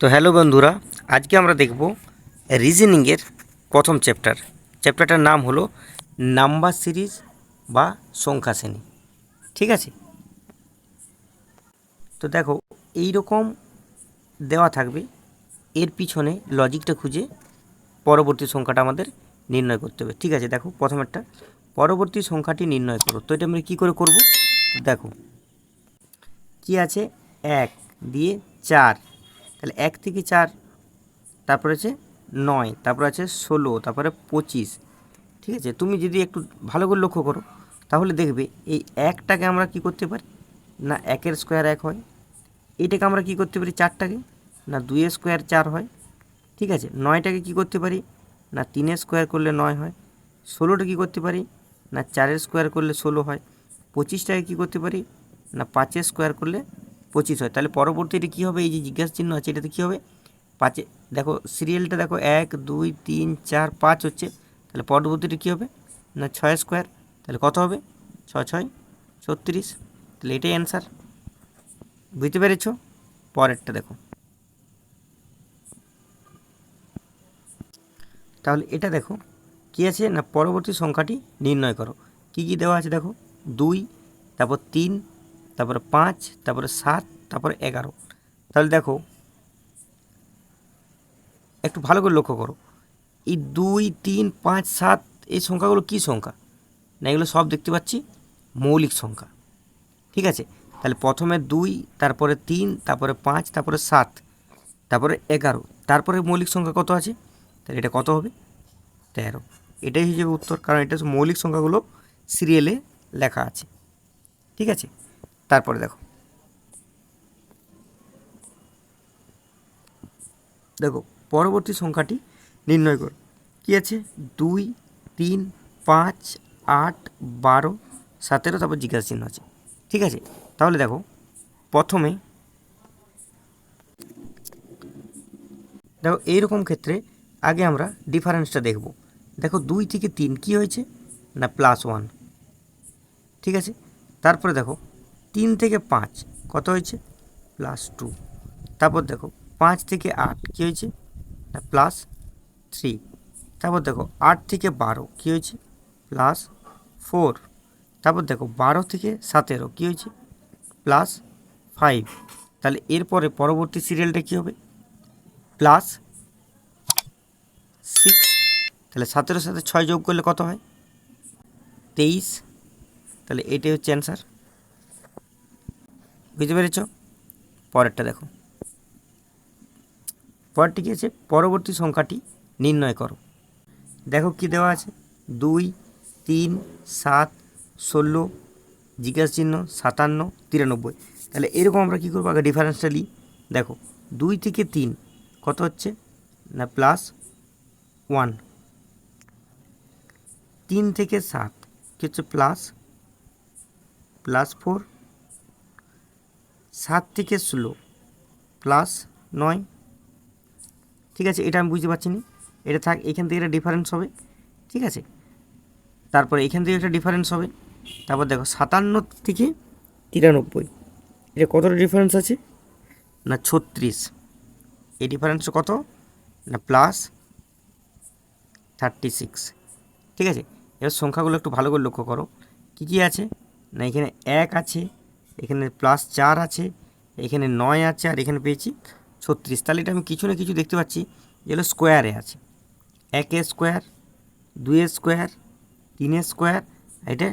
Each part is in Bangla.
তো হ্যালো বন্ধুরা, আজকে আমরা দেখব রিজনিংয়ের প্রথম চ্যাপ্টারটার নাম হলো নাম্বার সিরিজ বা সংখ্যা শ্রেণী। ঠিক আছে, তো দেখো এই রকম দেওয়া থাকবে, এর পিছনে লজিকটা খুঁজে পরবর্তী সংখ্যাটা আমাদের নির্ণয় করতে হবে। ঠিক আছে, দেখো প্রথমেরটা পরবর্তী সংখ্যাটি নির্ণয় করো। তো এটা আমরা কী করে করব? দেখো কি আছে, 1 দিয়ে 4, তাহলে 1 থেকে 4, তারপরে আছে 9, তারপরে আছে 16, তারপরে 25। ঠিক আছে, তুমি যদি একটু ভালো করে লক্ষ্য করো তাহলে দেখবে এই একটাকে আমরা কি করতে পারি না, 1 স্কোয়ার 1 হয়। এইটাকে আমরা কি করতে পারি, 4টাকে না 2 স্কোয়ার 4 হয়। ঠিক আছে, 9টাকে কি করতে পারি না 3 স্কোয়ার করলে 9 হয়। 16টা কী করতে পারি না 4 স্কোয়ার করলে 16 হয়। 25টাকে কী করতে পারি না 5 স্কোয়ার করলে 25 হয়। তাহলে পরবর্তীতে কী হবে, এই যে জিজ্ঞাসা চিহ্ন আছে এটাতে কী হবে, 5। দেখো সিরিয়ালটা দেখো 1 2 3 4 5 হচ্ছে, তাহলে পরবর্তীটা কী হবে না 6 স্কোয়ার। তাহলে কত হবে, 6 6 36। তাহলে এটাই অ্যান্সার। বুঝতে পেরেছ? পরেরটা দেখো, তাহলে এটা দেখো কী আছে না পরবর্তী সংখ্যাটি নির্ণয় করো। কি কি দেওয়া আছে দেখো, 2, তারপর 3, তারপরে 5, তারপরে 7, তারপরে 11। তাহলে দেখো একটু ভালো করে লক্ষ্য করো, এই 2 3 5 7 এই সংখ্যাগুলো কী সংখ্যা না, এগুলো সব দেখতে পাচ্ছি মৌলিক সংখ্যা। ঠিক আছে, তাহলে প্রথমে 2, তারপরে 3, তারপরে 5, তারপরে 7, তারপরে 11, তারপরে মৌলিক সংখ্যা কত আছে, তাহলে এটা কত হবে 13। এটাই হিসেবে উত্তর, কারণ এটা মৌলিক সংখ্যাগুলো সিরিয়ালে লেখা আছে। ঠিক আছে, তারপরে দেখো দেখো পরবর্তী সংখ্যাটি নির্ণয় করো। কী আছে, 2 3 5 8 12 17, তারপর জিজ্ঞাসা চিহ্ন আছে। ঠিক আছে, তাহলে দেখো প্রথমে দেখো এইরকম ক্ষেত্রে আগে আমরা ডিফারেন্সটা দেখব। দেখো 2 থেকে 3 কী হয়েছে না +1। ঠিক আছে, তারপরে দেখো 3 থেকে 5 কত হয়েছে +2। তারপর দেখো 5 থেকে 8 কী হয়েছে না +3। তারপর দেখো 8 থেকে 12 কী হয়েছে +4। তারপর দেখো 12 থেকে 17 কী হয়েছে +5। তাহলে এরপরে পরবর্তী সিরিয়ালটা কী হবে +6। তাহলে 17-এর সাথে 6 যোগ করলে কত হয় 23। তাহলে এটাই হচ্ছে অ্যান্সার। বুঝতে পেরেছ? পরেরটা দেখো, পরেরটি কী আছে, পরবর্তী সংখ্যাটি নির্ণয় করো। দেখো কি দেওয়া আছে, 2 3 7 16, জিজ্ঞাসা চিহ্ন 57 93। তাহলে এরকম আমরা কী করবো, আগে ডিফারেন্সটা নিই। দেখো 2 থেকে 3 কত হচ্ছে না +1। 3 থেকে 7 কী হচ্ছে +4। 7 থেকে 16 +9। ঠিক আছে, এটা আমি বুঝতে পারছি না, এটা থাক, এখান থেকে এটা ডিফারেন্স হবে। ঠিক আছে, তারপরে এখান থেকে একটা ডিফারেন্স হবে। তারপর দেখো 57 থেকে 93, এটা কতটা ডিফারেন্স আছে না 36। এই ডিফারেন্সটা কত না +36। ঠিক আছে, এবার সংখ্যাগুলো একটু ভালো করে লক্ষ্য করো, কী কী আছে না এখানে 1 আছে, এখানে +4 আছে, এখানে 9 আছে, আর এখানে পেয়েছি 36। তাহলে এটা আমি কিছু না কিছু দেখতে পাচ্ছি যেগুলো স্কোয়ারে আছে। 1 স্কোয়ার, 2 স্কোয়ার, 3 স্কোয়ার, এটা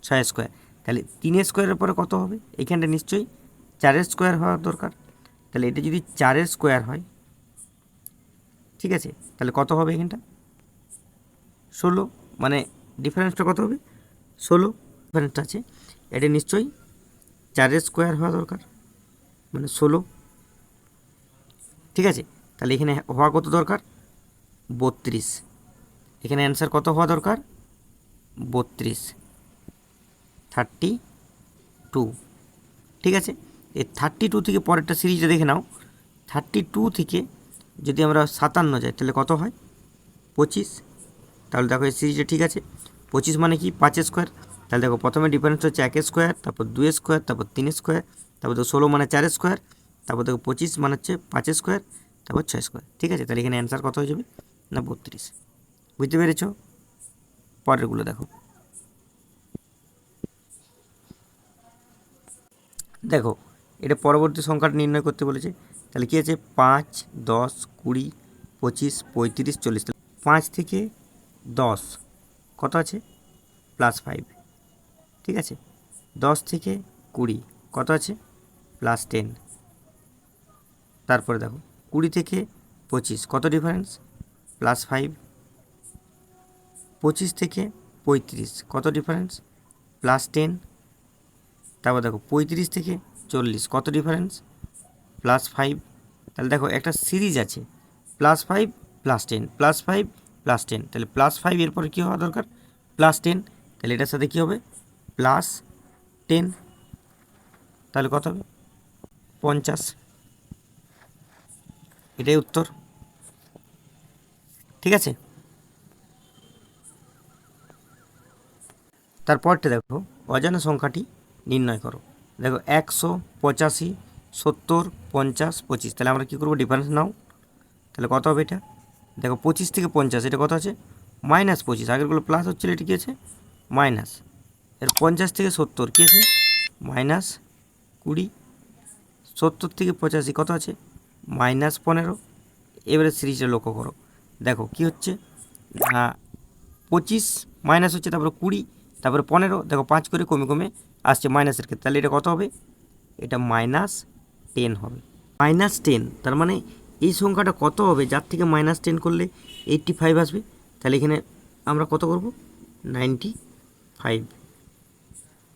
6 স্কোয়ার। তাহলে 3 স্কোয়ারের পরে কত হবে, এখানটা নিশ্চয়ই 4 স্কোয়ার হওয়ার দরকার। তাহলে এটা যদি 4 স্কোয়ার হয়, ঠিক আছে, তাহলে কত হবে এখানটা 16। মানে ডিফারেন্সটা কত হবে 16 ডিফারেন্সটা আছে, এটা নিশ্চয়ই 4 স্কোয়ার হওয়া দরকার, মানে 16। ঠিক আছে, তাহলে এখানে হওয়া কত দরকার 32। এখানে অ্যান্সার কত হওয়া দরকার 32, 32। ঠিক আছে, এই 32 থেকে পরেরটা সিরিজটা দেখে নাও। 32 থেকে যদি আমরা 57 যাই তাহলে কত হয় 25। তাহলে দেখো এই সিরিজটা ঠিক আছে। 25 মানে কি 5 স্কোয়ার। তাহলে দেখো প্রথমে ডিফারেন্স হচ্ছে 1 স্কোয়ার, তারপর 2 স্কোয়ার, তারপর 3 স্কোয়ার, তারপর দেখো 16 মানে 4 স্কোয়ার, তারপর দেখো 25 মানে হচ্ছে 5 স্কোয়ার, তারপর 6 স্কোয়ার। ঠিক আছে, তাহলে এখানে অ্যান্সার কত হয়ে যাবে না 32। বুঝতে পেরেছ? পরেরগুলো দেখো। দেখো এটা পরবর্তী সংখ্যাটা নির্ণয় করতে বলেছে। তাহলে কী আছে 5, 10, 20, 25, 35, 40। 5 থেকে 10 কত আছে +5। ঠিক আছে, 10 থেকে 20 কত আছে +10। তারপরে দেখো 20 থেকে 25 কত ডিফারেন্স +5। 25 থেকে 35 কত ডিফারেন্স +10। তারপর দেখো 35 থেকে 40 কত ডিফারেন্স +5। তাহলে দেখো একটা সিরিজ আছে +5 +10 +5 +10, তাহলে +5 এরপরে কী হওয়া দরকার +10। তাহলে এটার সাথে কী হবে +10। তাহলে কত হবে 50। এটাই উত্তর। ঠিক আছে, তারপরটা দেখো অজানা সংখ্যাটি নির্ণয় করো। দেখো 100, 85, 70, 50, 25। তাহলে আমরা কী করবো ডিফারেন্স নাও। তাহলে কত হবে এটা দেখো 25 থেকে 50 এটা কত আছে -25। আগেরগুলো প্লাস হচ্ছিল, এটা কী আছে মাইনাস। এর 50 থেকে 70 কী আছে -20। 70 থেকে 85 কত আছে -15। এবারে সিরিজটা লক্ষ্য করো, দেখো কি হচ্ছে 25 মাইনাস হচ্ছে, তারপরে 20, তারপরে 15। দেখো 5 করে কমে কমে আসছে মাইনাসের ক্ষেত্রে। তাহলে এটা কত হবে এটা -10 হবে। -10 তার মানে এই সংখ্যাটা কত হবে যার থেকে -10 করলে 85 আসবে। তাহলে এখানে আমরা কত করব 95।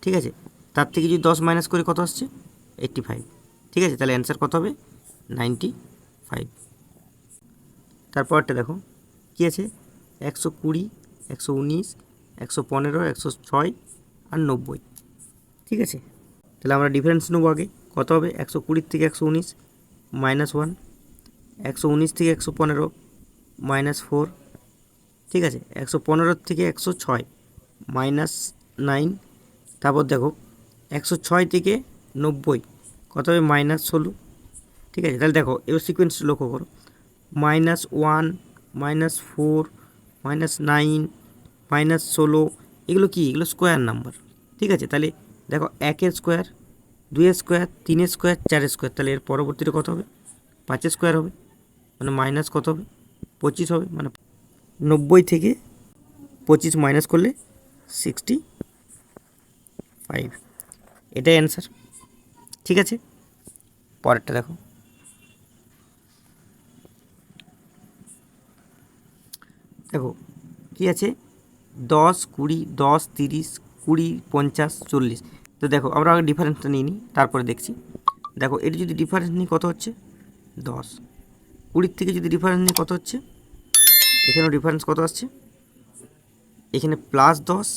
ঠিক আছে, তার থেকে যদি 10 মাইনাস করে কত আসছে 85। ঠিক আছে, তাহলে অ্যান্সার কত হবে 95। তারপরটা দেখো কী আছে 120, 119, 115, 106 আর 90। ঠিক আছে, তাহলে আমরা ডিফারেন্স নেবো আগে। কত হবে 120 থেকে 119 -1, 119 থেকে 115 -4। ঠিক আছে, 115 থেকে 106 -9। তারপর দেখো 106 থেকে 90 কত হবে -16। ঠিক আছে, তাহলে দেখো এবার সিকোয়েন্স লক্ষ্য করো -1, -4, -9, -16। এগুলো কি এগুলো স্কোয়ার নাম্বার। ঠিক আছে, তাহলে দেখো 1-এর স্কোয়ার, 2-এর স্কোয়ার, 3-এর স্কোয়ার, 4-এর স্কোয়ার। তাহলে এর পরবর্তীটা কত হবে 5-এর স্কোয়ার হবে, মানে মাইনাস কত হবে 25 হবে। মানে 90 থেকে 25 মাইনাস করলে 65। এটাই অ্যান্সার। ঠিক আছে, পরেরটা দেখো। দেখো কি আছে 10, 20, 10, 30, 20, 50, 40। তো দেখো আমরা আগে ডিফারেন্সটা নিয়ে নিই, তারপরে দেখছি। দেখো এটি যদি ডিফারেন্স নিই কত হচ্ছে 10। 20 থেকে যদি ডিফারেন্স নিই কত হচ্ছে, এখানেও ডিফারেন্স কত আসছে, এখানে +10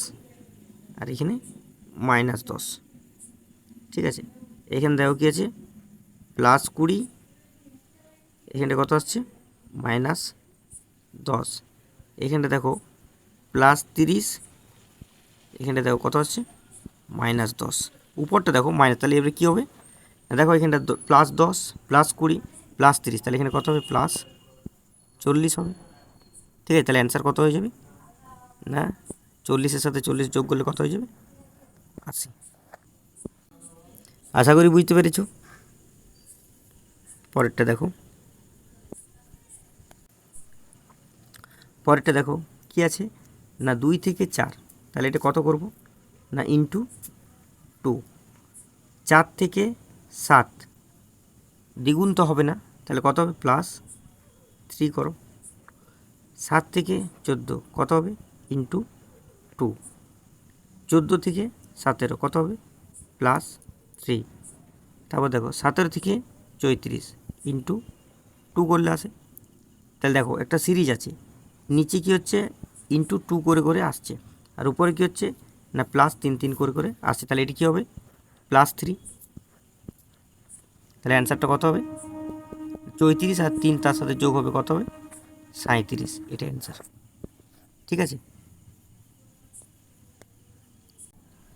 আর এখানে -10। ঠিক আছে, এখানে দেখো কী আছে +20, এখানটা কত আসছে -10। এখানটা দেখো +30, এখানটা দেখো কত আসছে -10। উপরটা দেখো মাইনাস, তাহলে এবারে কী হবে দেখো এখানটা +10, +20, +30। তাহলে এখানে কত হবে +40 হবে। ঠিক আছে, তাহলে অ্যান্সার কত হয়ে যাবে না 40-এর সাথে 40 যোগ করলে কত হয়ে যাবে 80। আশা করি বুঝতে পেরেছ। পরেরটা দেখো। পরেরটা দেখো কি আছে না 2 থেকে 4। তাহলে এটা কত করব না ×2। 4 থেকে 7 দ্বিগুণ তো হবে না, তাহলে কত হবে +3 করো। 7 থেকে 14 কত হবে ×2। 14 থেকে 17 কত হবে +3। তারপর দেখো 17 থেকে 34 ×2 করলে আসে। তাহলে দেখো একটা সিরিজ আছে, নিচে কি হচ্ছে ×2 করে করে আসছে, আর উপরে কি হচ্ছে না +3 3 করে করে আসছে। তাহলে এটি কী হবে +3। তাহলে অ্যান্সারটা কত হবে 34 আর 3 তার সাথে যোগ হবে কত হবে 37। এটা অ্যান্সার। ঠিক আছে,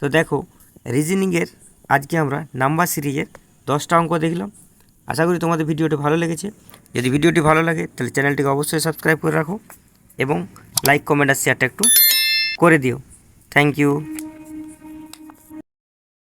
তো দেখো রিজনিংয়ের আজকে আমরা নাম্বার সিরিজের 10টা অঙ্ক দেখলাম। আশা করি তোমাদের ভিডিওটা ভালো লেগেছে। যদি ভিডিওটি ভালো লাগে তাহলে চ্যানেলটিকে অবশ্যই সাবস্ক্রাইব করে রাখো এবং লাইক কমেন্ট আর শেয়ারটা একটু করে দিও। Thank you.